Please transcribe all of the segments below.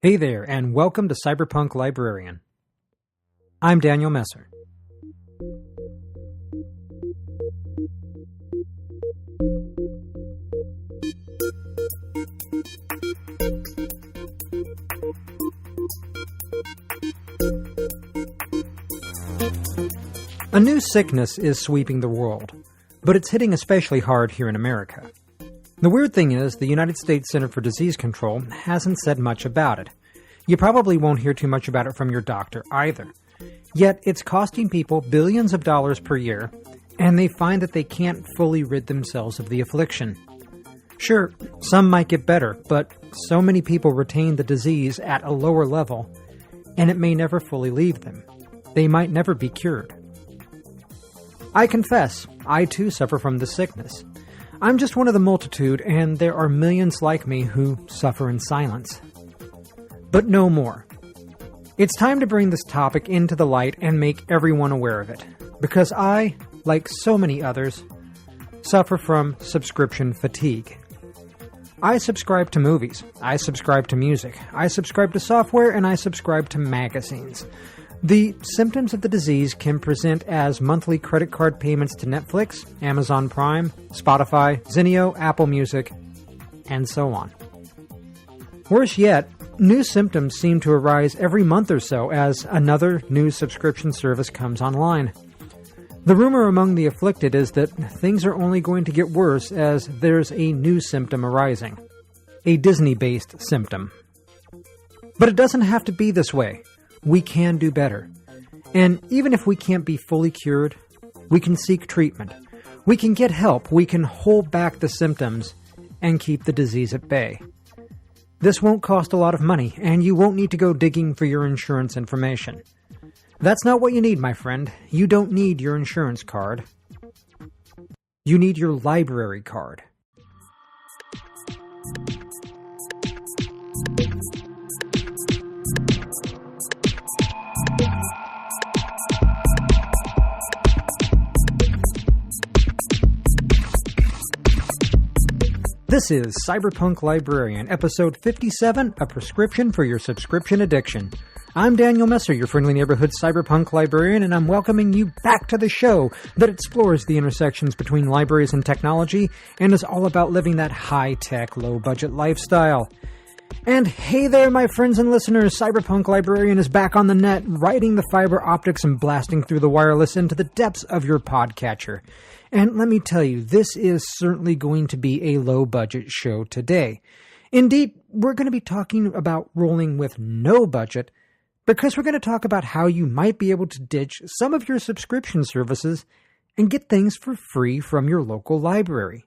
Hey there, and welcome to Cyberpunk Librarian. I'm Daniel Messer. A new sickness is sweeping the world, but it's hitting especially hard here in America. The weird thing is, the United States Center for Disease Control hasn't said much about it. You probably won't hear too much about it from your doctor either. Yet, it's costing people billions of dollars per year, and they find that they can't fully rid themselves of the affliction. Sure, some might get better, but so many people retain the disease at a lower level, and it may never fully leave them. They might never be cured. I confess, I too suffer from this sickness. I'm just one of the multitude, and there are millions like me who suffer in silence. But no more. It's time to bring this topic into the light and make everyone aware of it, because I, like so many others, suffer from subscription fatigue. I subscribe to movies, I subscribe to music, I subscribe to software, and I subscribe to magazines. The symptoms of the disease can present as monthly credit card payments to Netflix, Amazon Prime, Spotify, Zinio, Apple Music, and so on. Worse yet, new symptoms seem to arise every month or so as another new subscription service comes online. The rumor among the afflicted is that things are only going to get worse as there's a new symptom arising. A Disney-based symptom. But it doesn't have to be this way. We can do better. And even if we can't be fully cured, we can seek treatment. We can get help. We can hold back the symptoms and keep the disease at bay. This won't cost a lot of money, and you won't need to go digging for your insurance information. That's not what you need, my friend. You don't need your insurance card. You need your library card. This is Cyberpunk Librarian, Episode 57, A Prescription for Your Subscription Addiction. I'm Daniel Messer, your friendly neighborhood Cyberpunk Librarian, and I'm welcoming you back to the show that explores the intersections between libraries and technology and is all about living that high-tech, low-budget lifestyle. And hey there, my friends and listeners, Cyberpunk Librarian is back on the net, riding the fiber optics and blasting through the wireless into the depths of your podcatcher. And let me tell you, this is certainly going to be a low-budget show today. Indeed, we're going to be talking about rolling with no budget, because we're going to talk about how you might be able to ditch some of your subscription services and get things for free from your local library.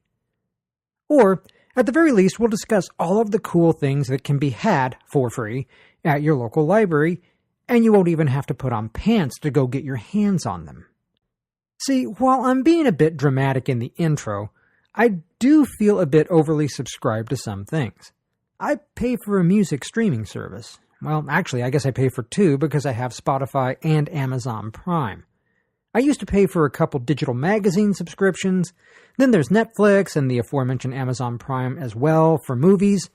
Or, at the very least, we'll discuss all of the cool things that can be had for free at your local library, and you won't even have to put on pants to go get your hands on them. See, while I'm being a bit dramatic in the intro, I do feel a bit overly subscribed to some things. I pay for a music streaming service. Well, actually, I guess I pay for two because I have Spotify and Amazon Prime. I used to pay for a couple digital magazine subscriptions. Then there's Netflix and the aforementioned Amazon Prime as well for movies.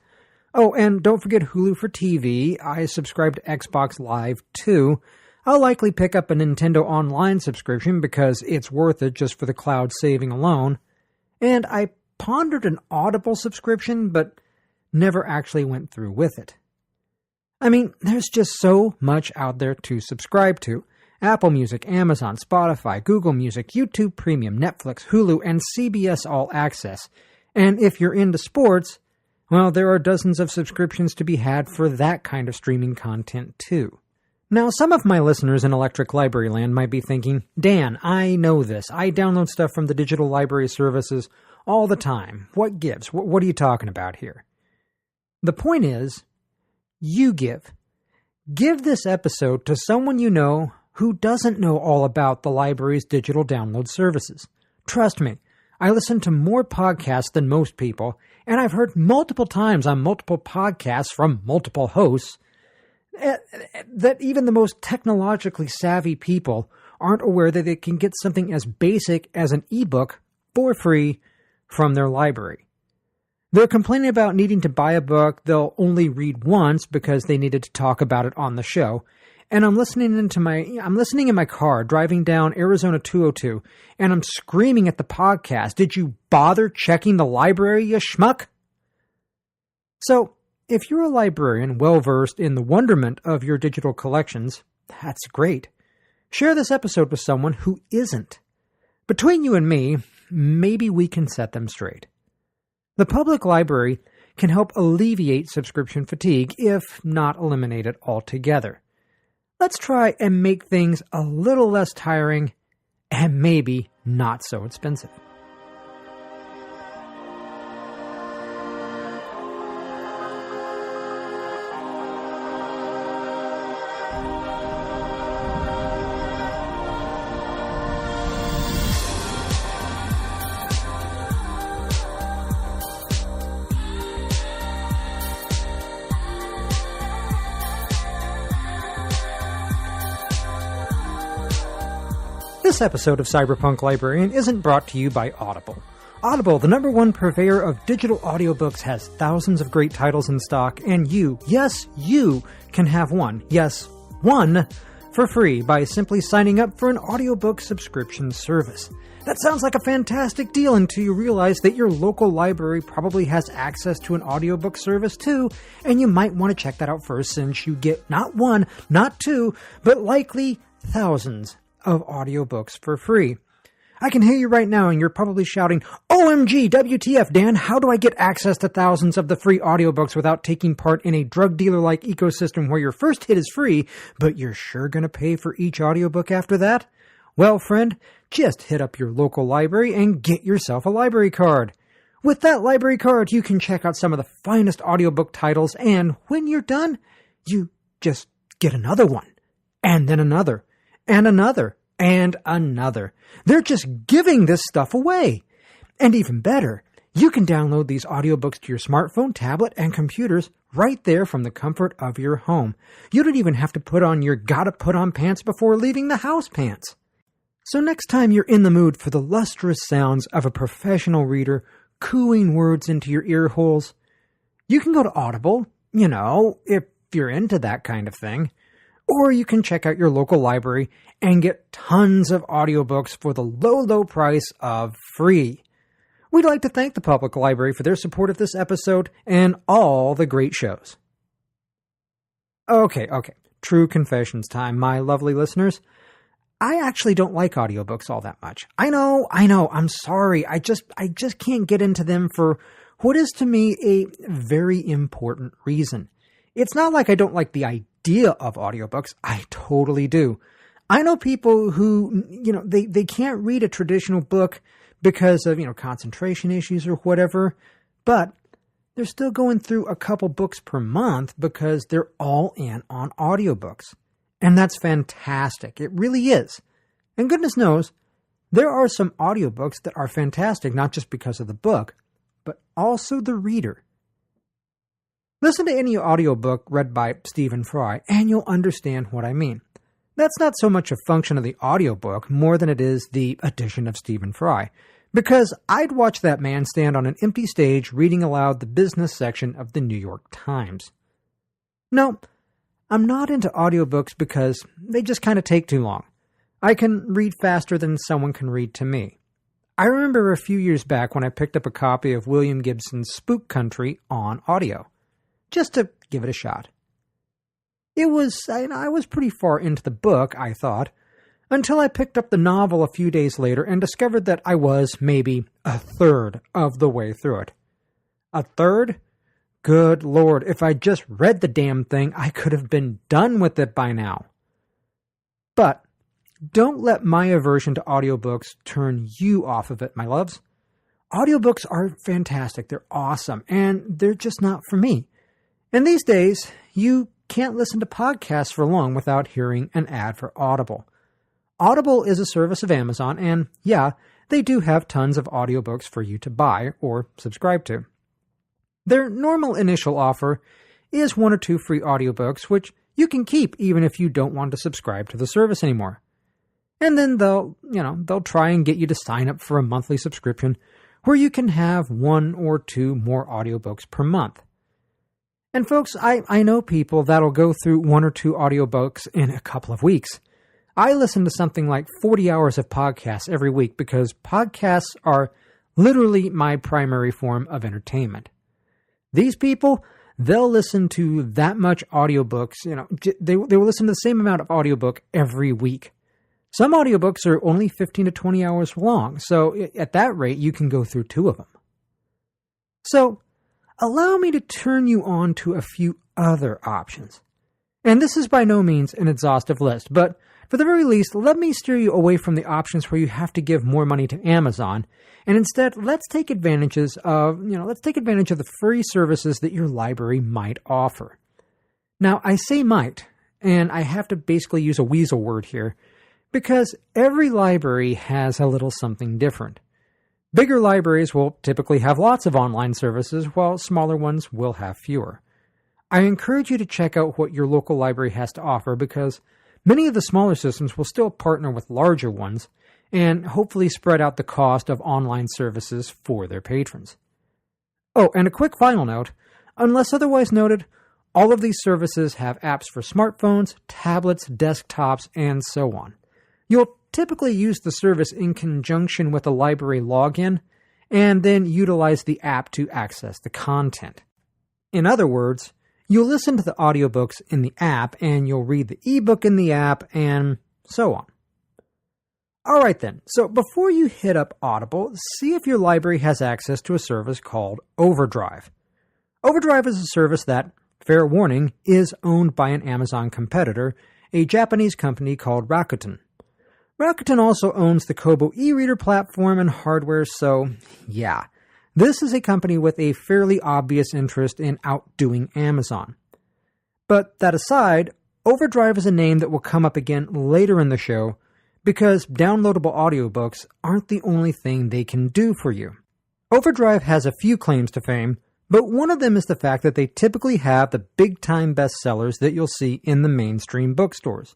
Oh, and don't forget Hulu for TV. I subscribe to Xbox Live too. I'll likely pick up a Nintendo Online subscription because it's worth it just for the cloud saving alone. And I pondered an Audible subscription, but never actually went through with it. I mean, there's just so much out there to subscribe to. Apple Music, Amazon, Spotify, Google Music, YouTube Premium, Netflix, Hulu, and CBS All Access. And if you're into sports, well, there are dozens of subscriptions to be had for that kind of streaming content too. Now, some of my listeners in Electric Library Land might be thinking, Dan, I know this. I download stuff from the digital library services all the time. What gives? What are you talking about here? The point is, you give. Give this episode to someone you know who doesn't know all about the library's digital download services. Trust me, I listen to more podcasts than most people, and I've heard multiple times on multiple podcasts from multiple hosts that even the most technologically savvy people aren't aware that they can get something as basic as an ebook for free from their library. They're complaining about needing to buy a book they'll only read once because they needed to talk about it on the show. And I'm listening in my car driving down Arizona 202, and I'm screaming at the podcast, "Did you bother checking the library, you schmuck?" So, if you're a librarian well-versed in the wonderment of your digital collections, that's great. Share this episode with someone who isn't. Between you and me, maybe we can set them straight. The public library can help alleviate subscription fatigue, if not eliminate it altogether. Let's try and make things a little less tiring and maybe not so expensive. This episode of Cyberpunk Librarian isn't brought to you by Audible. Audible, the #1 purveyor of digital audiobooks, has thousands of great titles in stock, and you, yes, you, can have one, yes, one, for free by simply signing up for an audiobook subscription service. That sounds like a fantastic deal until you realize that your local library probably has access to an audiobook service too, and you might want to check that out first since you get not one, not two, but likely thousands of audiobooks for free. I can hear you right now and you're probably shouting, "OMG, WTF, Dan, how do I get access to thousands of the free audiobooks without taking part in a drug dealer-like ecosystem where your first hit is free, but you're sure going to pay for each audiobook after that?" Well, friend, just hit up your local library and get yourself a library card. With that library card, you can check out some of the finest audiobook titles, and when you're done, you just get another one, and then another, and another, and another. They're just giving this stuff away. And even better, you can download these audiobooks to your smartphone, tablet, and computers right there from the comfort of your home. You don't even have to put on your gotta put on pants before leaving the house pants. So next time you're in the mood for the lustrous sounds of a professional reader cooing words into your ear holes, you can go to Audible, if you're into that kind of thing. Or you can check out your local library and get tons of audiobooks for the low, low price of free. We'd like to thank the Public Library for their support of this episode and all the great shows. Okay. True confessions time, my lovely listeners. I actually don't like audiobooks all that much. I know, I'm sorry. I just can't get into them for what is to me a very important reason. It's not like I don't like the idea of audiobooks. I totally do. I know people who, they can't read a traditional book because of, concentration issues or whatever, but they're still going through a couple books per month because they're all in on audiobooks. And that's fantastic. It really is. And goodness knows, there are some audiobooks that are fantastic, not just because of the book, but also the reader. Listen to any audiobook read by Stephen Fry, and you'll understand what I mean. That's not so much a function of the audiobook more than it is the addition of Stephen Fry, because I'd watch that man stand on an empty stage reading aloud the business section of the New York Times. No, I'm not into audiobooks because they just kind of take too long. I can read faster than someone can read to me. I remember a few years back when I picked up a copy of William Gibson's Spook Country on audio, just to give it a shot. I was pretty far into the book, I thought, until I picked up the novel a few days later and discovered that I was maybe a third of the way through it. A third? Good Lord, if I just read the damn thing, I could have been done with it by now. But don't let my aversion to audiobooks turn you off of it, my loves. Audiobooks are fantastic, they're awesome, and they're just not for me. And these days, you can't listen to podcasts for long without hearing an ad for Audible. Audible is a service of Amazon, and yeah, they do have tons of audiobooks for you to buy or subscribe to. Their normal initial offer is 1 or 2 free audiobooks, which you can keep even if you don't want to subscribe to the service anymore. And then they'll try and get you to sign up for a monthly subscription, where you can have 1 or 2 more audiobooks per month. And folks, I know people that'll go through 1 or 2 audiobooks in a couple of weeks. I listen to something like 40 hours of podcasts every week because podcasts are literally my primary form of entertainment. These people, they'll listen to that much audiobooks, they will listen to the same amount of audiobook every week. Some audiobooks are only 15 to 20 hours long, so at that rate, you can go through 2 of them. So, allow me to turn you on to a few other options. And this is by no means an exhaustive list, but for the very least, let me steer you away from the options where you have to give more money to Amazon, and instead, let's take advantage of the free services that your library might offer. Now, I say might, and I have to basically use a weasel word here, because every library has a little something different. Bigger libraries will typically have lots of online services, while smaller ones will have fewer. I encourage you to check out what your local library has to offer because many of the smaller systems will still partner with larger ones and hopefully spread out the cost of online services for their patrons. Oh, and a quick final note, unless otherwise noted, all of these services have apps for smartphones, tablets, desktops, and so on. You'll typically use the service in conjunction with a library login and then utilize the app to access the content. In other words, you'll listen to the audiobooks in the app and you'll read the ebook in the app and so on. Alright then, so before you hit up Audible, see if your library has access to a service called Overdrive. Overdrive is a service that, fair warning, is owned by an Amazon competitor, a Japanese company called Rakuten. Rakuten also owns the Kobo e-reader platform and hardware, so yeah, this is a company with a fairly obvious interest in outdoing Amazon. But that aside, Overdrive is a name that will come up again later in the show because downloadable audiobooks aren't the only thing they can do for you. Overdrive has a few claims to fame, but one of them is the fact that they typically have the big-time bestsellers that you'll see in the mainstream bookstores.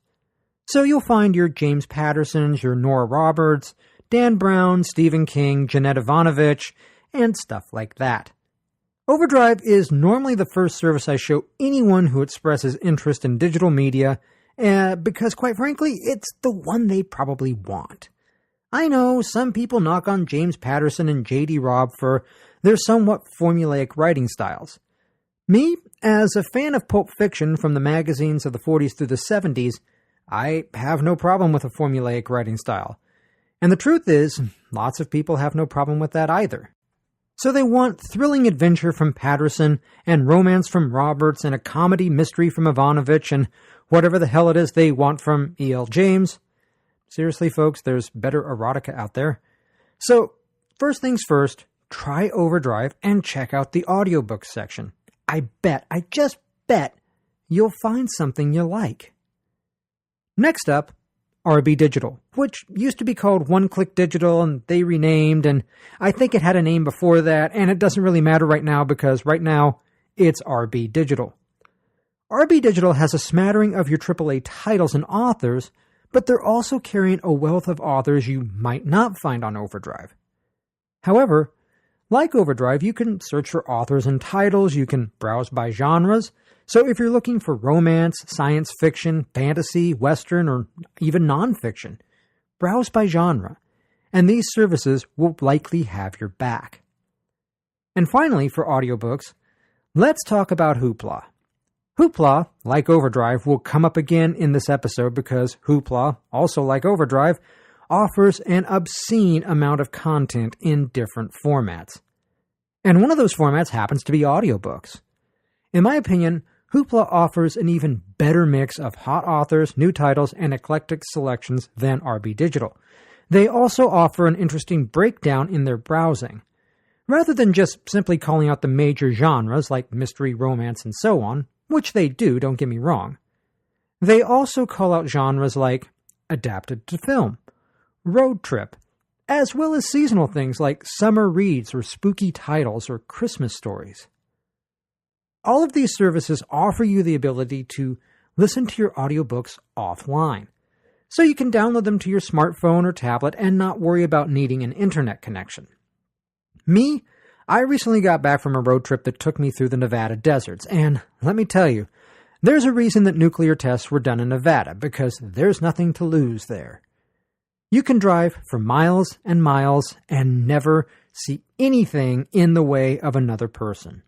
So you'll find your James Pattersons, your Nora Roberts, Dan Brown, Stephen King, Jeanette Ivanovich, and stuff like that. Overdrive is normally the first service I show anyone who expresses interest in digital media, because quite frankly, it's the one they probably want. I know some people knock on James Patterson and J.D. Robb for their somewhat formulaic writing styles. Me, as a fan of pulp fiction from the magazines of the 40s through the 70s, I have no problem with a formulaic writing style. And the truth is, lots of people have no problem with that either. So they want thrilling adventure from Patterson, and romance from Roberts, and a comedy mystery from Ivanovich, and whatever the hell it is they want from E.L. James. Seriously, folks, there's better erotica out there. So, first things first, try Overdrive and check out the audiobooks section. I just bet, you'll find something you like. Next up, RB Digital, which used to be called One Click Digital, and they renamed, and I think it had a name before that, and it doesn't really matter right now because right now, it's RB Digital. RB Digital has a smattering of your AAA titles and authors, but they're also carrying a wealth of authors you might not find on Overdrive. However, like Overdrive, you can search for authors and titles, you can browse by genres, so if you're looking for romance, science fiction, fantasy, western, or even nonfiction, browse by genre, and these services will likely have your back. And finally, for audiobooks, let's talk about Hoopla. Hoopla, like Overdrive, will come up again in this episode because Hoopla, also like Overdrive, offers an obscene amount of content in different formats. And one of those formats happens to be audiobooks. In my opinion, Hoopla offers an even better mix of hot authors, new titles, and eclectic selections than RB Digital. They also offer an interesting breakdown in their browsing. Rather than just simply calling out the major genres like mystery, romance, and so on, which they do, don't get me wrong, they also call out genres like adapted to film, road trip, as well as seasonal things like summer reads or spooky titles or Christmas stories. All of these services offer you the ability to listen to your audiobooks offline, so you can download them to your smartphone or tablet and not worry about needing an internet connection. Me, I recently got back from a road trip that took me through the Nevada deserts, and let me tell you, there's a reason that nuclear tests were done in Nevada, because there's nothing to lose there. You can drive for miles and miles and never see anything in the way of another person.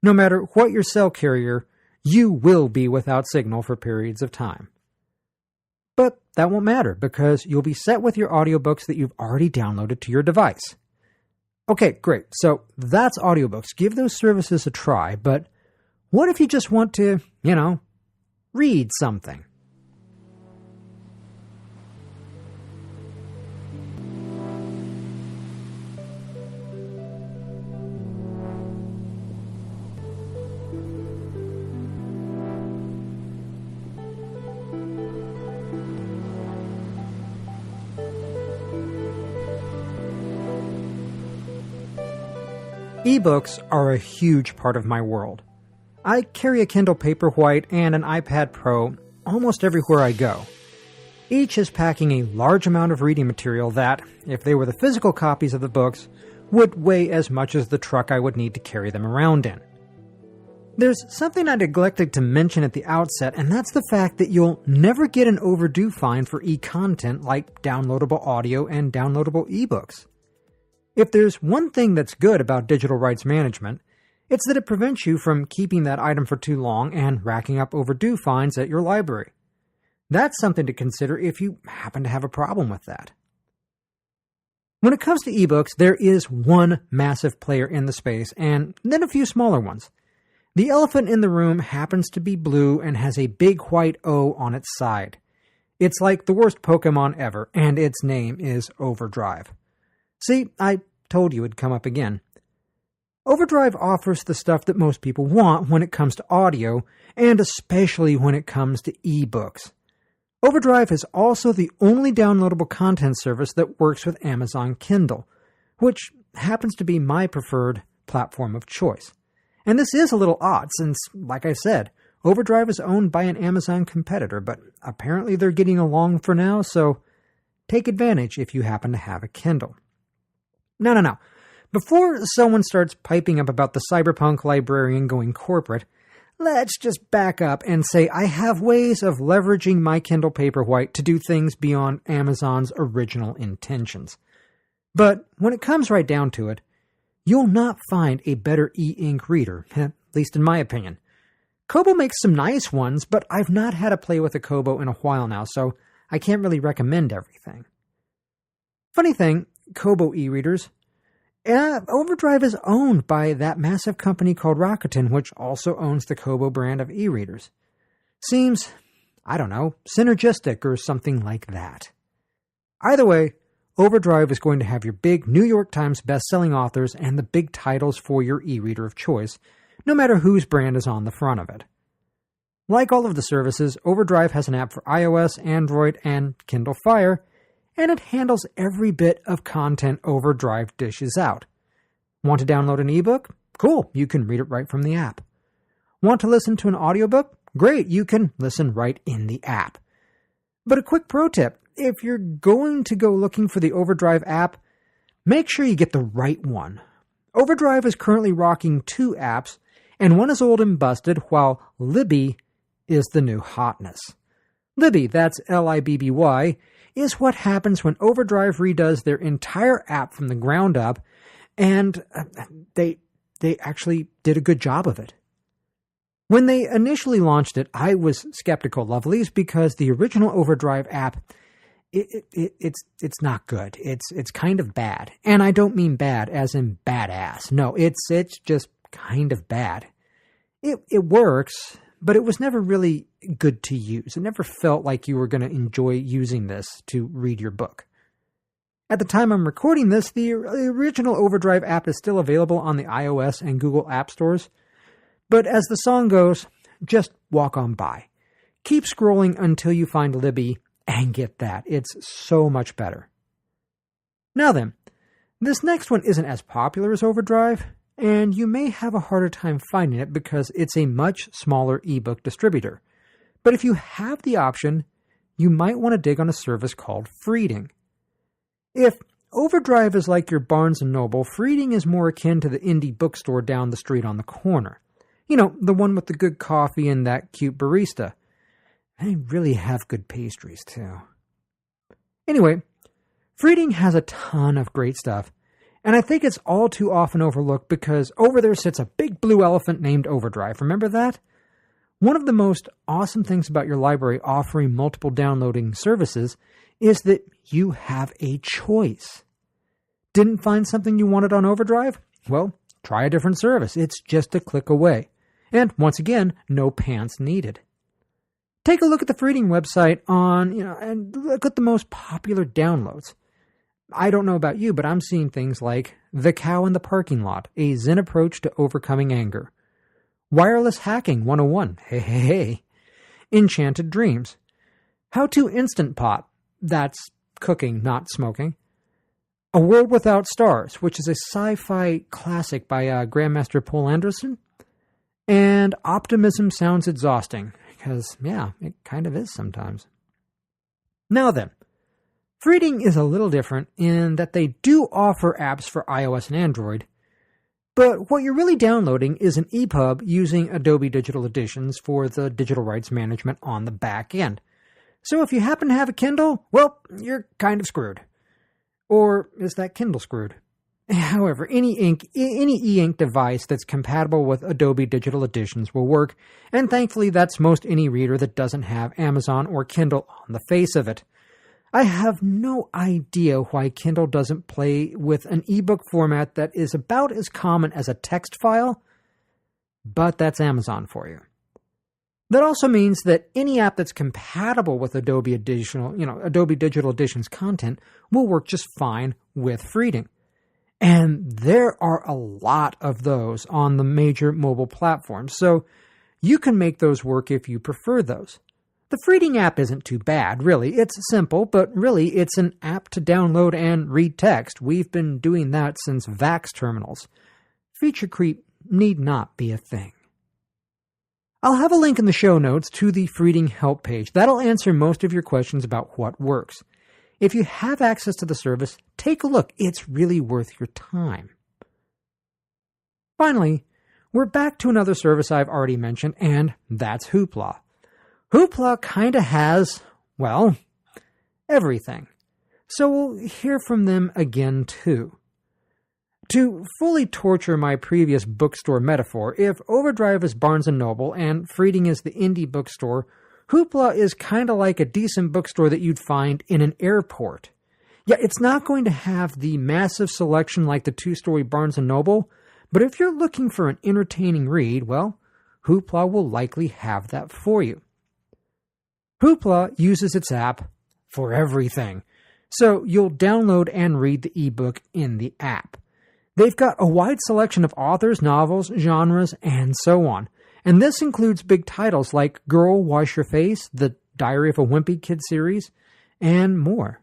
No matter what your cell carrier, you will be without signal for periods of time. But that won't matter because you'll be set with your audiobooks that you've already downloaded to your device. Okay, great. So that's audiobooks. Give those services a try, but what if you just want to, read something? Ebooks are a huge part of my world. I carry a Kindle Paperwhite and an iPad Pro almost everywhere I go. Each is packing a large amount of reading material that, if they were the physical copies of the books, would weigh as much as the truck I would need to carry them around in. There's something I neglected to mention at the outset, and that's the fact that you'll never get an overdue fine for e-content like downloadable audio and downloadable ebooks. If there's one thing that's good about digital rights management, it's that it prevents you from keeping that item for too long and racking up overdue fines at your library. That's something to consider if you happen to have a problem with that. When it comes to ebooks, there is one massive player in the space, and then a few smaller ones. The elephant in the room happens to be blue and has a big white O on its side. It's like the worst Pokemon ever, and its name is Overdrive. See, I told you it'd come up again. Overdrive offers the stuff that most people want when it comes to audio, and especially when it comes to ebooks. Overdrive is also the only downloadable content service that works with Amazon Kindle, which happens to be my preferred platform of choice. And this is a little odd since, like I said, Overdrive is owned by an Amazon competitor, but apparently they're getting along for now, so take advantage if you happen to have a Kindle. No. Before someone starts piping up about the Cyberpunk Librarian going corporate, let's just back up and say I have ways of leveraging my Kindle Paperwhite to do things beyond Amazon's original intentions. But when it comes right down to it, you'll not find a better e-ink reader, at least in my opinion. Kobo makes some nice ones, but I've not had a play with a Kobo in a while now, so I can't really recommend everything. Funny thing, Kobo e-readers, Overdrive is owned by that massive company called Rakuten, which also owns the Kobo brand of e-readers. Seems, synergistic or something like that. Either way, Overdrive is going to have your big New York Times best-selling authors and the big titles for your e-reader of choice, no matter whose brand is on the front of it. Like all of the services, Overdrive has an app for iOS, Android, and Kindle Fire, and it handles every bit of content Overdrive dishes out. Want to download an ebook? Cool, you can read it right from the app. Want to listen to an audiobook? Great, you can listen right in the app. But a quick pro tip, if you're going to go looking for the Overdrive app, make sure you get the right one. Overdrive is currently rocking 2 apps, and one is old and busted, while Libby is the new hotness. Libby, that's Libby, is what happens when Overdrive redoes their entire app from the ground up, and they actually did a good job of it. When they initially launched it, I was skeptical, lovelies, because the original Overdrive app, it's not good. It's kind of bad, and I don't mean bad as in badass. No, it's just kind of bad. It works, but it was never really good to use. It never felt like you were going to enjoy using this to read your book. At the time I'm recording this, the original Overdrive app is still available on the iOS and Google App Stores. But as the song goes, just walk on by. Keep scrolling until you find Libby, and get that. It's so much better. Now then, this next one isn't as popular as Overdrive, and you may have a harder time finding it because it's a much smaller ebook distributor. But if you have the option, you might want to dig on a service called Freeding. If Overdrive is like your Barnes & Noble, Freeding is more akin to the indie bookstore down the street on the corner. You know, the one with the good coffee and that cute barista. They really have good pastries, too. Anyway, Freeding has a ton of great stuff, and I think it's all too often overlooked because over there sits a big blue elephant named Overdrive. Remember that? One of the most awesome things about your library offering multiple downloading services is that you have a choice. Didn't find something you wanted on Overdrive? Well, try a different service. It's just a click away. And once again, no pants needed. Take a look at the Freeding website and look at the most popular downloads. I don't know about you, but I'm seeing things like The Cow in the Parking Lot, a Zen approach to overcoming anger. Wireless Hacking 101, hey. Enchanted Dreams. How to Instant Pot, that's cooking, not smoking. A World Without Stars, which is a sci-fi classic by Grandmaster Poul Anderson. And Optimism Sounds Exhausting, because, yeah, it kind of is sometimes. Now then, Freeding is a little different in that they do offer apps for iOS and Android, but what you're really downloading is an EPUB using Adobe Digital Editions for the digital rights management on the back end. So if you happen to have a Kindle, well, you're kind of screwed. Or is that Kindle screwed? However, any e-ink device that's compatible with Adobe Digital Editions will work, and thankfully that's most any reader that doesn't have Amazon or Kindle on the face of it. I have no idea why Kindle doesn't play with an ebook format that is about as common as a text file, but that's Amazon for you. That also means that any app that's compatible with Adobe Digital Editions content will work just fine with Freeding. And there are a lot of those on the major mobile platforms, so you can make those work if you prefer those. The Freeding app isn't too bad, really. It's simple, but really it's an app to download and read text. We've been doing that since VAX terminals. Feature creep need not be a thing. I'll have a link in the show notes to the Freeding help page. That'll answer most of your questions about what works. If you have access to the service, take a look. It's really worth your time. Finally, we're back to another service I've already mentioned, and that's Hoopla. Hoopla kinda has, well, everything. So we'll hear from them again too. To fully torture my previous bookstore metaphor, if Overdrive is Barnes & Noble and Freeding is the indie bookstore, Hoopla is kind of like a decent bookstore that you'd find in an airport. Yeah, it's not going to have the massive selection like the two-story Barnes & Noble, but if you're looking for an entertaining read, well, Hoopla will likely have that for you. Hoopla uses its app for everything, so you'll download and read the ebook in the app. They've got a wide selection of authors, novels, genres, and so on. And this includes big titles like Girl, Wash Your Face, the Diary of a Wimpy Kid series, and more.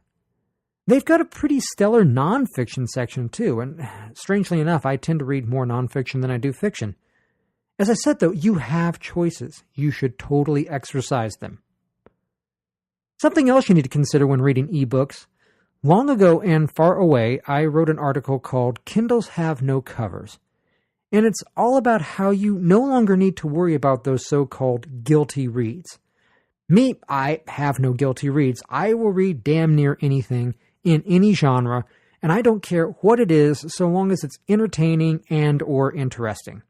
They've got a pretty stellar nonfiction section too, and strangely enough, I tend to read more nonfiction than I do fiction. As I said though, you have choices. You should totally exercise them. Something else you need to consider when reading ebooks. Long ago and far away, I wrote an article called Kindles Have No Covers. And it's all about how you no longer need to worry about those so-called guilty reads. Me, I have no guilty reads. I will read damn near anything in any genre, and I don't care what it is so long as it's entertaining and or interesting.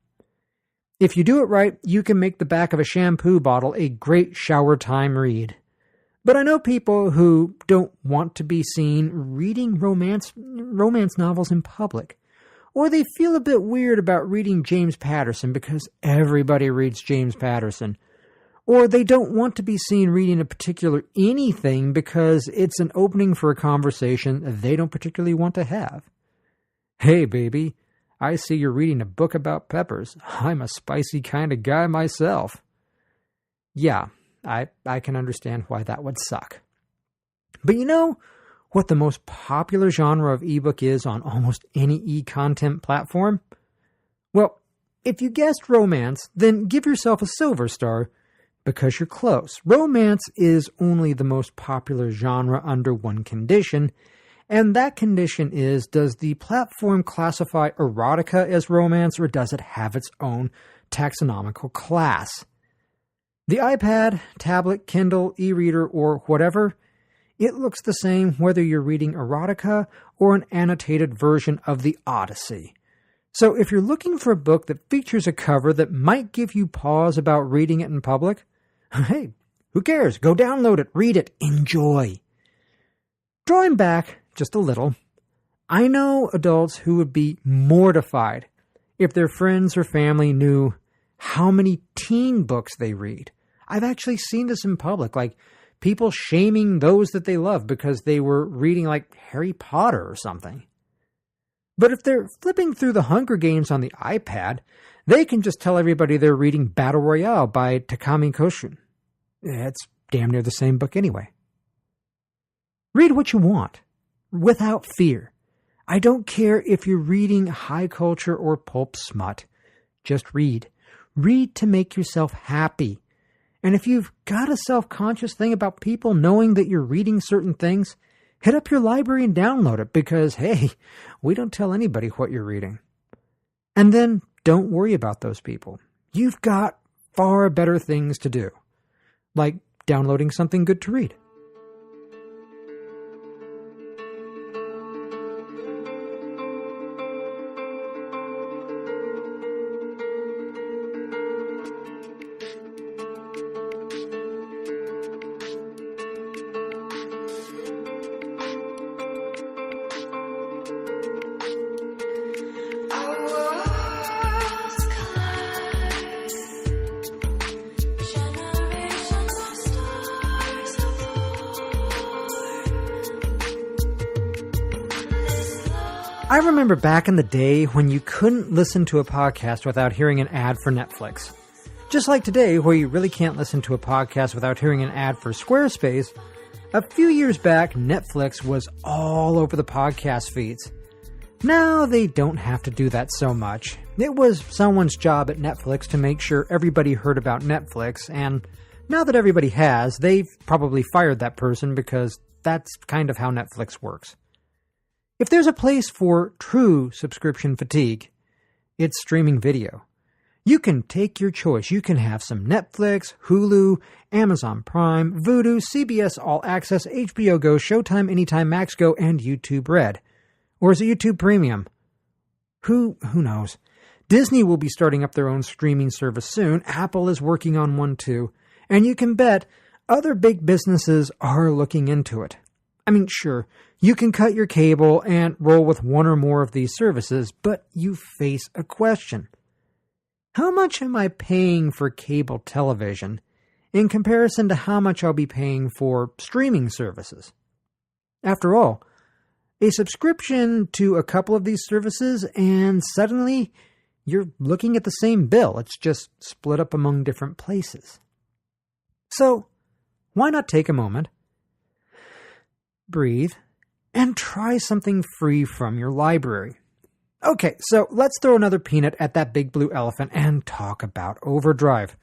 If you do it right, you can make the back of a shampoo bottle a great shower time read. But I know people who don't want to be seen reading romance novels in public. Or they feel a bit weird about reading James Patterson because everybody reads James Patterson. Or they don't want to be seen reading a particular anything because it's an opening for a conversation they don't particularly want to have. Hey, baby, I see you're reading a book about peppers. I'm a spicy kind of guy myself. Yeah, I can understand why that would suck. But you know what the most popular genre of ebook is on almost any e-content platform? Well, if you guessed romance, then give yourself a silver star because you're close. Romance is only the most popular genre under one condition, And that condition is, does the platform classify erotica as romance, or does it have its own taxonomical class? The iPad, tablet, Kindle, e-reader, or whatever, it looks the same whether you're reading erotica or an annotated version of the Odyssey. So if you're looking for a book that features a cover that might give you pause about reading it in public, hey, who cares? Go download it, read it, enjoy. Drawing back just a little, I know adults who would be mortified if their friends or family knew how many teen books they read. I've actually seen this in public, like people shaming those that they love because they were reading like Harry Potter or something. But if they're flipping through the Hunger Games on the iPad, they can just tell everybody they're reading Battle Royale by Takami Koshun. It's damn near the same book anyway. Read what you want, without fear. I don't care if you're reading high culture or pulp smut. Just read. Read to make yourself happy. And if you've got a self-conscious thing about people knowing that you're reading certain things, hit up your library and download it because, hey, we don't tell anybody what you're reading. And then don't worry about those people. You've got far better things to do, like downloading something good to read. I remember back in the day when you couldn't listen to a podcast without hearing an ad for Netflix. Just like today, where you really can't listen to a podcast without hearing an ad for Squarespace, a few years back, Netflix was all over the podcast feeds. Now they don't have to do that so much. It was someone's job at Netflix to make sure everybody heard about Netflix, and now that everybody has, they've probably fired that person because that's kind of how Netflix works. If there's a place for true subscription fatigue, it's streaming video. You can take your choice. You can have some Netflix, Hulu, Amazon Prime, Vudu, CBS All Access, HBO Go, Showtime Anytime, Max Go, and YouTube Red. Or is it YouTube Premium? Who knows? Disney will be starting up their own streaming service soon. Apple is working on one too. And you can bet other big businesses are looking into it. I mean, sure, you can cut your cable and roll with one or more of these services, but you face a question. How much am I paying for cable television in comparison to how much I'll be paying for streaming services? After all, a subscription to a couple of these services and suddenly you're looking at the same bill. It's just split up among different places. So, why not take a moment, breathe, and try something free from your library? Okay, so let's throw another peanut at that big blue elephant and talk about Overdrive.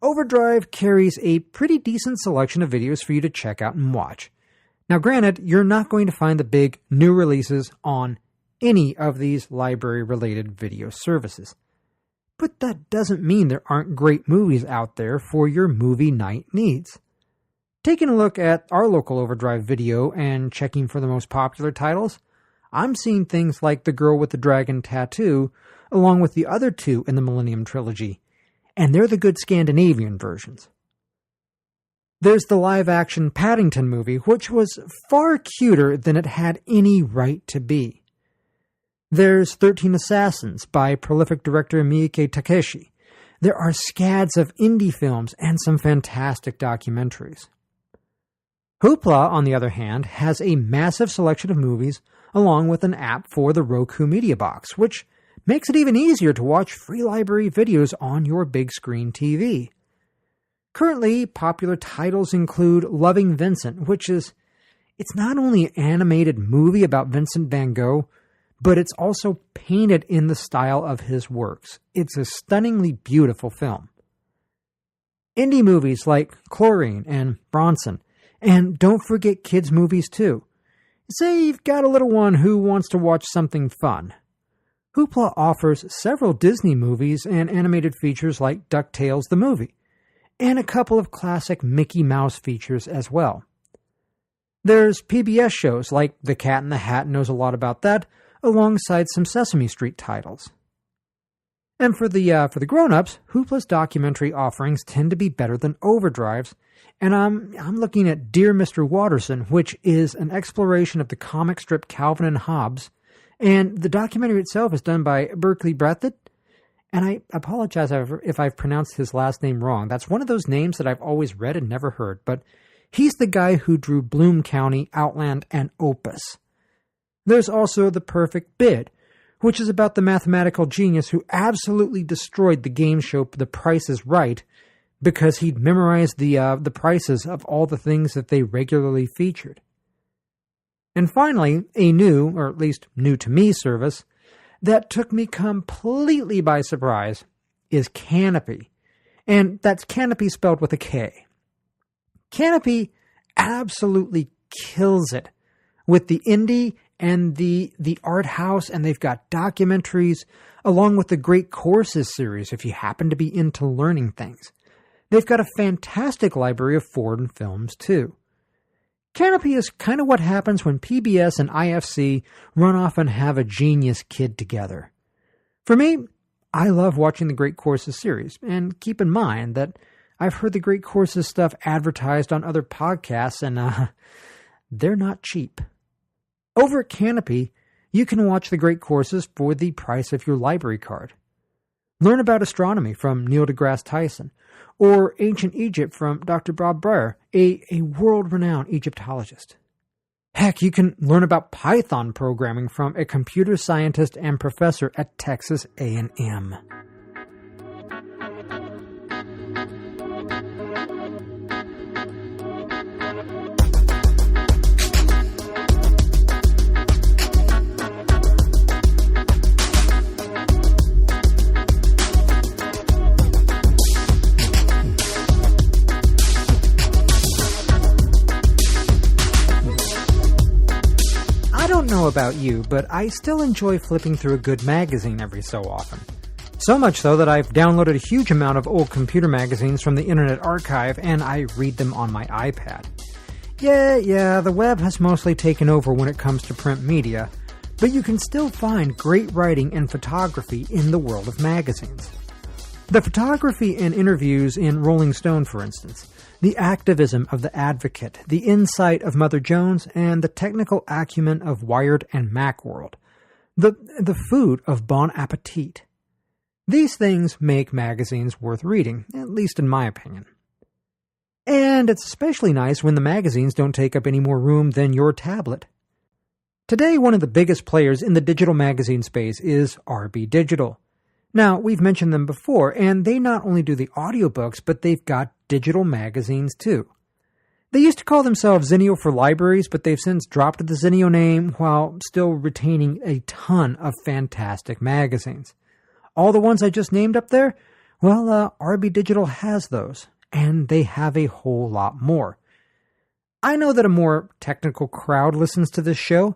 Overdrive carries a pretty decent selection of videos for you to check out and watch. Now granted, you're not going to find the big new releases on any of these library-related video services. But that doesn't mean there aren't great movies out there for your movie night needs. Taking a look at our local Overdrive video and checking for the most popular titles, I'm seeing things like The Girl with the Dragon Tattoo, along with the other two in the Millennium Trilogy, and they're the good Scandinavian versions. There's the live-action Paddington movie, which was far cuter than it had any right to be. There's 13 Assassins by prolific director Miike Takeshi. There are scads of indie films and some fantastic documentaries. Hoopla, on the other hand, has a massive selection of movies along with an app for the Roku Media Box, which makes it even easier to watch free library videos on your big screen TV. Currently, popular titles include Loving Vincent, it's not only an animated movie about Vincent van Gogh, but it's also painted in the style of his works. It's a stunningly beautiful film. Indie movies like Chlorine and Bronson, and don't forget kids' movies too. Say you've got a little one who wants to watch something fun. Hoopla offers several Disney movies and animated features like DuckTales the movie, and a couple of classic Mickey Mouse features as well. There's PBS shows like The Cat in the Hat knows a lot about that, alongside some Sesame Street titles. And for the grown-ups, Hoopla's documentary offerings tend to be better than Overdrive's, and I'm looking at Dear Mr. Watterson, which is an exploration of the comic strip Calvin and Hobbes, and the documentary itself is done by Berkeley Breathitt, and I apologize if I've pronounced his last name wrong. That's one of those names that I've always read and never heard, but he's the guy who drew Bloom County, Outland, and Opus. There's also The Perfect Bid, which is about the mathematical genius who absolutely destroyed the game show The Price is Right because he'd memorized the prices of all the things that they regularly featured. And finally, a new, or at least new to me, service that took me completely by surprise is Canopy. And that's Canopy spelled with a K. Canopy absolutely kills it with the indie and the art house, and they've got documentaries along with the Great Courses series if you happen to be into learning things. They've got a fantastic library of foreign films too. Canopy is kind of what happens when PBS and IFC run off and have a genius kid together. For me, I love watching the Great Courses series, and keep in mind that I've heard the Great Courses stuff advertised on other podcasts, and they're not cheap. Over at Canopy, you can watch the Great Courses for the price of your library card. Learn about astronomy from Neil deGrasse Tyson, or ancient Egypt from Dr. Bob Breyer, a world-renowned Egyptologist. Heck, you can learn about Python programming from a computer scientist and professor at Texas A&M. Know about you, but I still enjoy flipping through a good magazine every so often. So much so that I've downloaded a huge amount of old computer magazines from the Internet Archive, and I read them on my iPad. Yeah, the web has mostly taken over when it comes to print media, but you can still find great writing and photography in the world of magazines. The photography and interviews in Rolling Stone, for instance, the activism of The Advocate, the insight of Mother Jones, and the technical acumen of Wired and Macworld, the food of Bon Appetit. These things make magazines worth reading, at least in my opinion. And it's especially nice when the magazines don't take up any more room than your tablet. Today, one of the biggest players in the digital magazine space is RB Digital. Now, we've mentioned them before, and they not only do the audiobooks, but they've got digital magazines too. They used to call themselves Zinio for Libraries, but they've since dropped the Zinio name while still retaining a ton of fantastic magazines. All the ones I just named up there, well, RB Digital has those, and they have a whole lot more. I know that a more technical crowd listens to this show,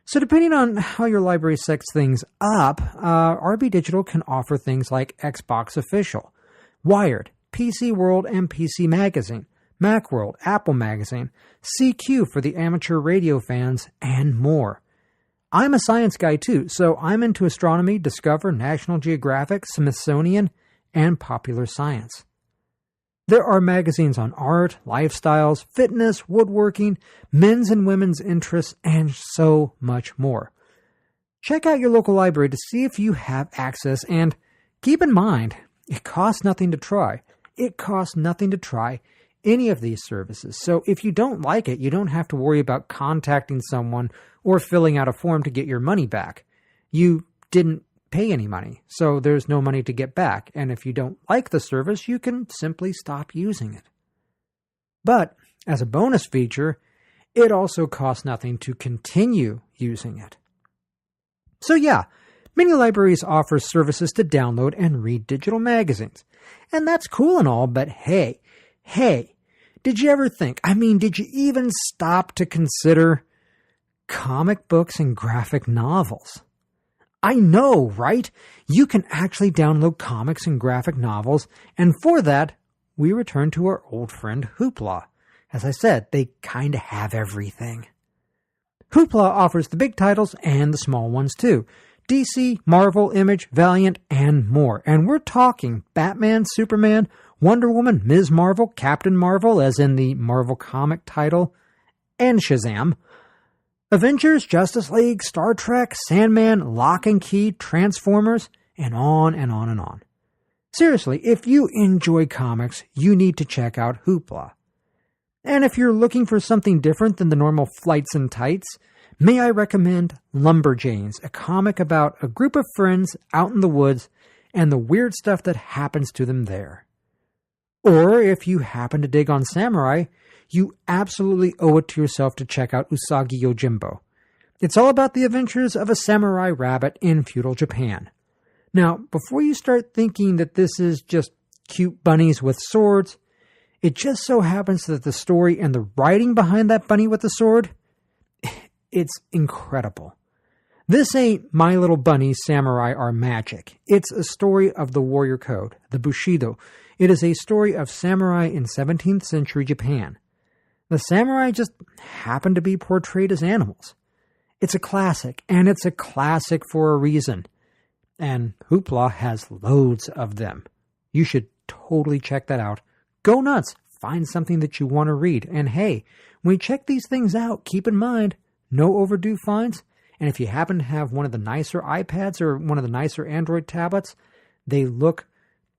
so depending on how your library sets things up, RB Digital can offer things like Xbox Official, Wired, PC World and PC Magazine, Macworld, Apple Magazine, CQ for the amateur radio fans, and more. I'm a science guy too, so I'm into astronomy, Discover, National Geographic, Smithsonian, and popular science. There are magazines on art, lifestyles, fitness, woodworking, men's and women's interests, and so much more. Check out your local library to see if you have access, and keep in mind, it costs nothing to try. It costs nothing to try any of these services, so if you don't like it, you don't have to worry about contacting someone or filling out a form to get your money back. You didn't pay any money, so there's no money to get back, and if you don't like the service, you can simply stop using it. But, as a bonus feature, it also costs nothing to continue using it. So yeah, many libraries offer services to download and read digital magazines, and that's cool and all, but hey, did you ever think, did you even stop to consider comic books and graphic novels. I know, right? You can actually download comics and graphic novels, and for that, we return to our old friend Hoopla. As I said, they kinda have everything. Hoopla offers the big titles and the small ones too. DC, Marvel, Image, Valiant, and more. And we're talking Batman, Superman, Wonder Woman, Ms. Marvel, Captain Marvel, as in the Marvel comic title, and Shazam. Avengers, Justice League, Star Trek, Sandman, Lock and Key, Transformers, and on and on and on. Seriously, if you enjoy comics, you need to check out Hoopla. And if you're looking for something different than the normal flights and tights, may I recommend Lumberjanes, a comic about a group of friends out in the woods and the weird stuff that happens to them there. Or if you happen to dig on samurai, you absolutely owe it to yourself to check out Usagi Yojimbo. It's all about the adventures of a samurai rabbit in feudal Japan. Now, before you start thinking that this is just cute bunnies with swords, it just so happens that the story and the writing behind that bunny with the sword, it's incredible. This ain't My Little Bunny Samurai Are Magic. It's a story of the warrior code, the Bushido. It is a story of samurai in 17th century Japan. The samurai just happen to be portrayed as animals. It's a classic, and it's a classic for a reason. And Hoopla has loads of them. You should totally check that out. Go nuts. Find something that you want to read. And hey, when you check these things out, keep in mind, no overdue fines. And if you happen to have one of the nicer iPads or one of the nicer Android tablets, they look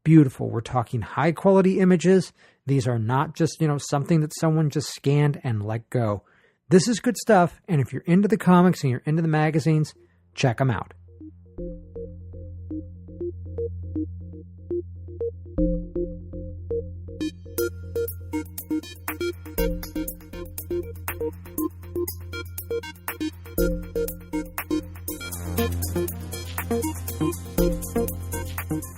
beautiful. We're talking high quality images. These are not just, something that someone just scanned and let go. This is good stuff. And if you're into the comics and you're into the magazines, check them out.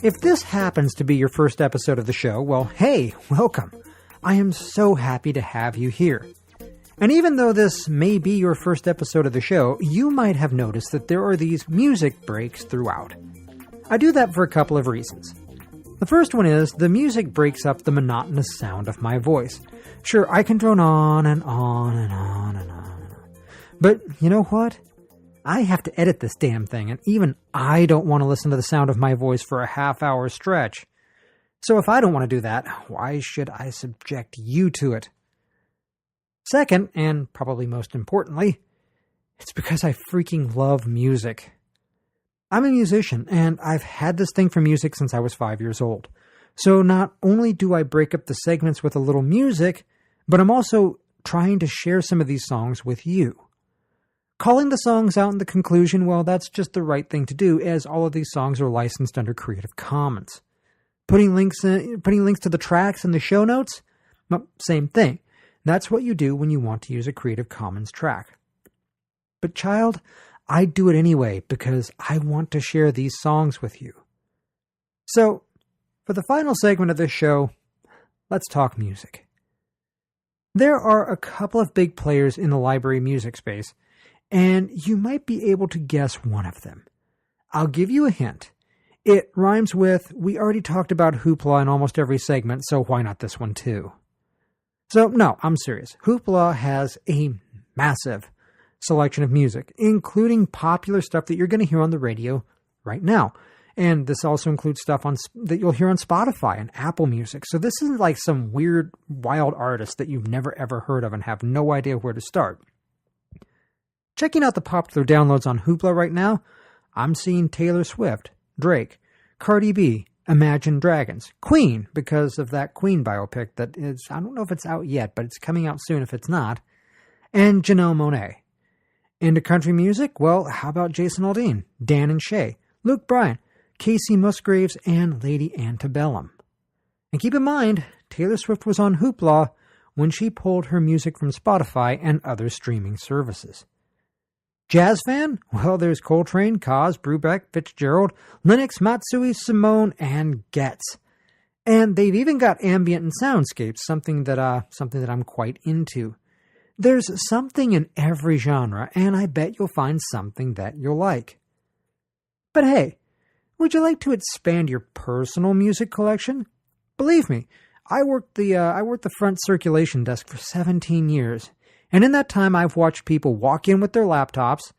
If this happens to be your first episode of the show, well, hey, welcome. I am so happy to have you here. And even though this may be your first episode of the show, you might have noticed that there are these music breaks throughout. I do that for a couple of reasons. The first one is the music breaks up the monotonous sound of my voice. Sure, I can drone on and on and on and on and on. But you know what? I have to edit this damn thing, and even I don't want to listen to the sound of my voice for a half-hour stretch. So if I don't want to do that, why should I subject you to it? Second, and probably most importantly, it's because I freaking love music. I'm a musician, and I've had this thing for music since I was 5 years old. So not only do I break up the segments with a little music, but I'm also trying to share some of these songs with you. Calling the songs out in the conclusion, well, that's just the right thing to do, as all of these songs are licensed under Creative Commons. Putting links to the tracks in the show notes? Well, same thing. That's what you do when you want to use a Creative Commons track. But child, I do it anyway because I want to share these songs with you. So, for the final segment of this show, let's talk music. There are a couple of big players in the library music space, and you might be able to guess one of them. I'll give you a hint. It rhymes with, we already talked about Hoopla in almost every segment, so why not this one too? So, no, I'm serious. Hoopla has a massive selection of music, including popular stuff that you're going to hear on the radio right now. And this also includes stuff that you'll hear on Spotify and Apple Music. So this isn't like some weird, wild artist that you've never ever heard of and have no idea where to start. Checking out the popular downloads on Hoopla right now, I'm seeing Taylor Swift, Drake, Cardi B, Imagine Dragons, Queen, because of that Queen biopic that is, I don't know if it's out yet, but it's coming out soon if it's not, and Janelle Monáe. Into country music? Well, how about Jason Aldean, Dan and Shay, Luke Bryan, Casey Musgraves, and Lady Antebellum. And keep in mind, Taylor Swift was on Hoopla when she pulled her music from Spotify and other streaming services. Jazz fan? Well, there's Coltrane, Cos, Brubeck, Fitzgerald, Lennox, Matsui, Simone, and Getz. And they've even got ambient and soundscapes, something that I'm quite into. There's something in every genre, and I bet you'll find something that you'll like. But hey, would you like to expand your personal music collection? Believe me, I worked the front circulation desk for 17 years, and in that time I've watched people walk in with their laptops,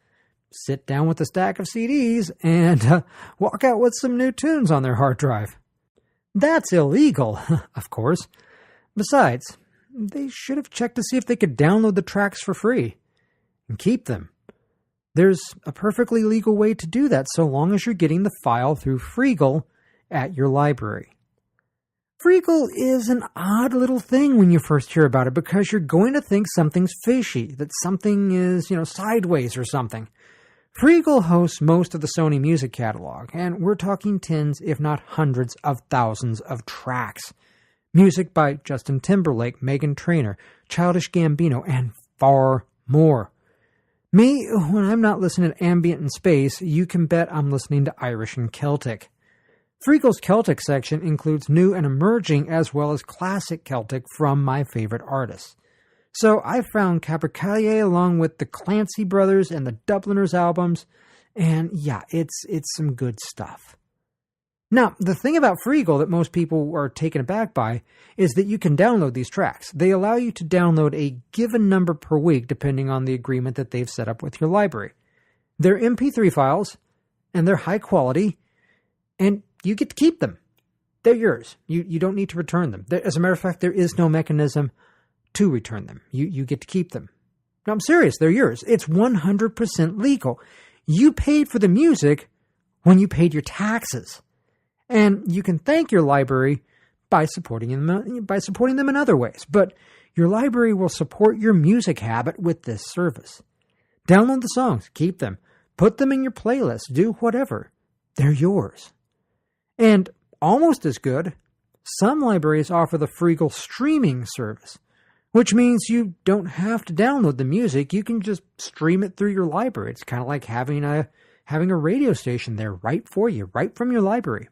sit down with a stack of CDs, and walk out with some new tunes on their hard drive. That's illegal, of course. Besides, they should have checked to see if they could download the tracks for free and keep them. There's a perfectly legal way to do that so long as you're getting the file through Freegal at your library. Freegal is an odd little thing when you first hear about it because you're going to think something's fishy, that something is, sideways or something. Freegal hosts most of the Sony music catalog, and we're talking tens, if not hundreds of thousands of tracks. Music by Justin Timberlake, Meghan Trainor, Childish Gambino, and far more. Me, when I'm not listening to ambient and space, you can bet I'm listening to Irish and Celtic. Freegal's Celtic section includes new and emerging as well as classic Celtic from my favorite artists. So I found Capercaillie along with the Clancy Brothers and the Dubliners albums, and yeah, it's some good stuff. Now, the thing about Freegal that most people are taken aback by is that you can download these tracks. They allow you to download a given number per week depending on the agreement that they've set up with your library. They're MP3 files, and they're high quality, and you get to keep them. They're yours. You don't need to return them. As a matter of fact, there is no mechanism to return them. You get to keep them. No, I'm serious. They're yours. It's 100% legal. You paid for the music when you paid your taxes. And you can thank your library by supporting them in other ways. But your library will support your music habit with this service. Download the songs. Keep them. Put them in your playlist. Do whatever. They're yours. And almost as good, some libraries offer the Freegal streaming service, which means you don't have to download the music. You can just stream it through your library. It's kind of like having a radio station there right for you, right from your library.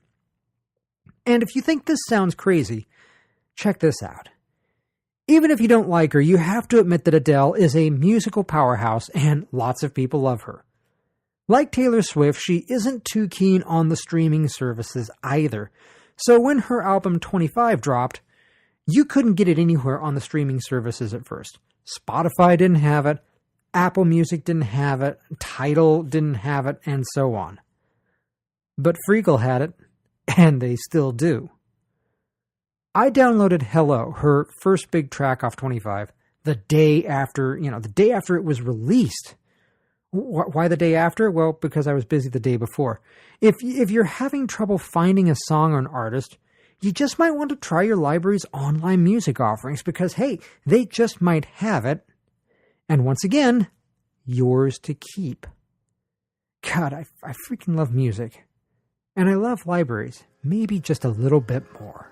And if you think this sounds crazy, check this out. Even if you don't like her, you have to admit that Adele is a musical powerhouse and lots of people love her. Like Taylor Swift, she isn't too keen on the streaming services either. So when her album 25 dropped, you couldn't get it anywhere on the streaming services at first. Spotify didn't have it, Apple Music didn't have it, Tidal didn't have it, and so on. But Freegal had it, and they still do. I downloaded Hello, her first big track off 25, the day after it was released. Why the day after? Well, because I was busy the day before. If you're having trouble finding a song or an artist, you just might want to try your library's online music offerings because, hey, they just might have it. And once again, yours to keep. God, I freaking love music. And I love libraries, maybe just a little bit more.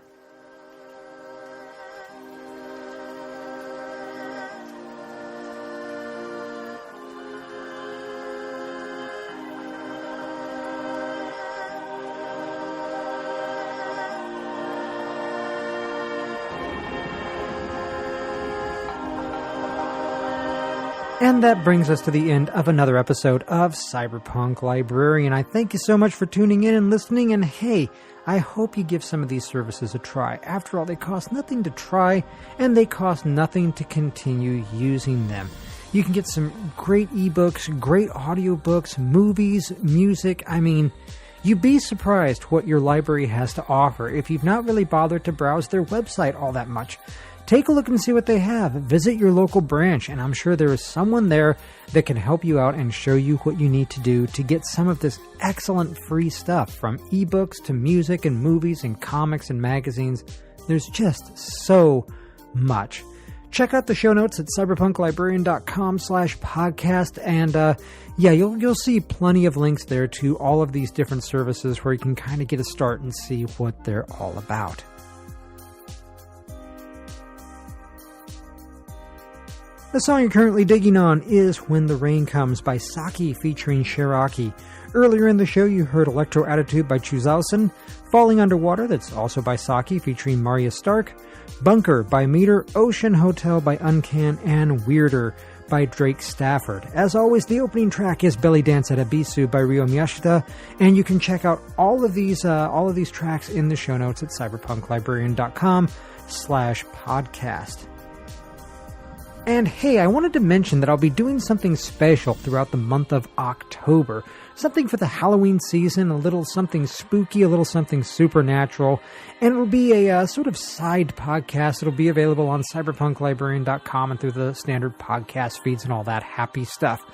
And that brings us to the end of another episode of Cyberpunk Librarian. I thank you so much for tuning in and listening, and hey, I hope you give some of these services a try. After all, they cost nothing to try, and they cost nothing to continue using them. You can get some great ebooks, great audiobooks, movies, music. I mean, you'd be surprised what your library has to offer if you've not really bothered to browse their website all that much. Take a look and see what they have. Visit your local branch, and I'm sure there is someone there that can help you out and show you what you need to do to get some of this excellent free stuff, from ebooks to music and movies and comics and magazines. There's just so much. Check out the show notes at cyberpunklibrarian.com/podcast, and you'll see plenty of links there to all of these different services where you can kind of get a start and see what they're all about. The song you're currently digging on is When the Rain Comes by Saki featuring Shiraki. Earlier in the show you heard Electro Attitude by Chuzausen, Falling Underwater, that's also by Saki featuring Maria Stark, Bunker by Meter, Ocean Hotel by Uncan, and Weirder by Drake Stafford. As always, the opening track is Belly Dance at Abisu by Ryo Miyashita, and you can check out all of these tracks in the show notes at cyberpunklibrarian.com/podcast. And hey, I wanted to mention that I'll be doing something special throughout the month of October. Something for the Halloween season, a little something spooky, a little something supernatural. And it'll be a sort of side podcast. It'll be available on cyberpunklibrarian.com and through the standard podcast feeds and all that happy stuff.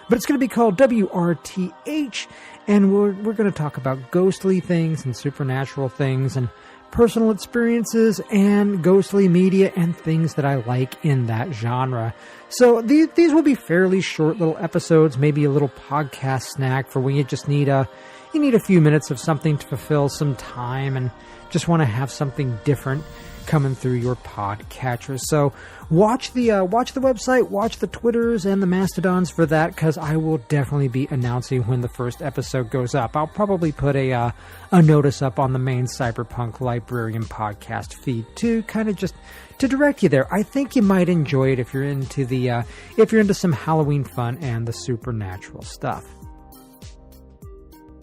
But it's going to be called WRTH, and we're going to talk about ghostly things and supernatural things and personal experiences and ghostly media and things that I like in that genre. So these will be fairly short little episodes, maybe a little podcast snack for when you just need a few minutes of something to fulfill some time and just want to have something different coming through your podcatcher. So watch the website, watch the Twitters and the Mastodons for that, because I will definitely be announcing when the first episode goes up. I'll probably put a notice up on the main Cyberpunk Librarian podcast feed to kind of just to direct you there. I think you might enjoy it if you're into some Halloween fun and the supernatural stuff.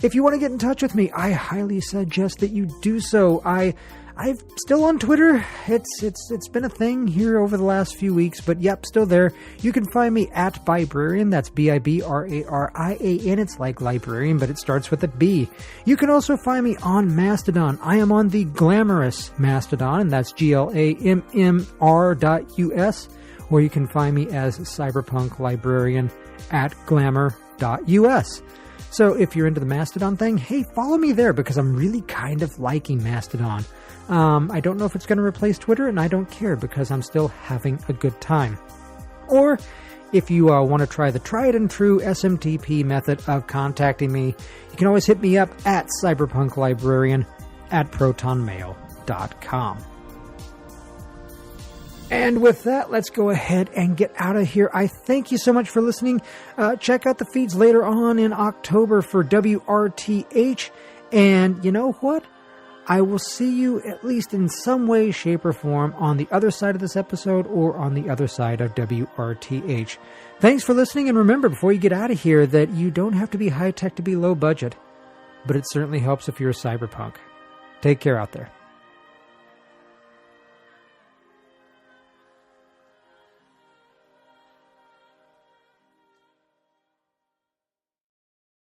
If you want to get in touch with me, I highly suggest that you do so. I'm still on Twitter. It's been a thing here over the last few weeks, but yep, still there. You can find me at Librarian. That's Bibrarian. It's like librarian, but it starts with a B. You can also find me on Mastodon. I am on the glamorous Mastodon, and that's glammr.us, or you can find me as Cyberpunk Librarian at glamour.us. So if you're into the Mastodon thing, hey, follow me there, because I'm really kind of liking Mastodon. I don't know if it's going to replace Twitter, and I don't care, because I'm still having a good time. Or if you want to try the tried and true SMTP method of contacting me, you can always hit me up at cyberpunklibrarian@protonmail.com. And with that, let's go ahead and get out of here. I thank you so much for listening. Check out the feeds later on in October for WRTH. And you know what? I will see you at least in some way, shape, or form on the other side of this episode or on the other side of WRTH. Thanks for listening, and remember, before you get out of here, that you don't have to be high-tech to be low budget, but it certainly helps if you're a cyberpunk. Take care out there.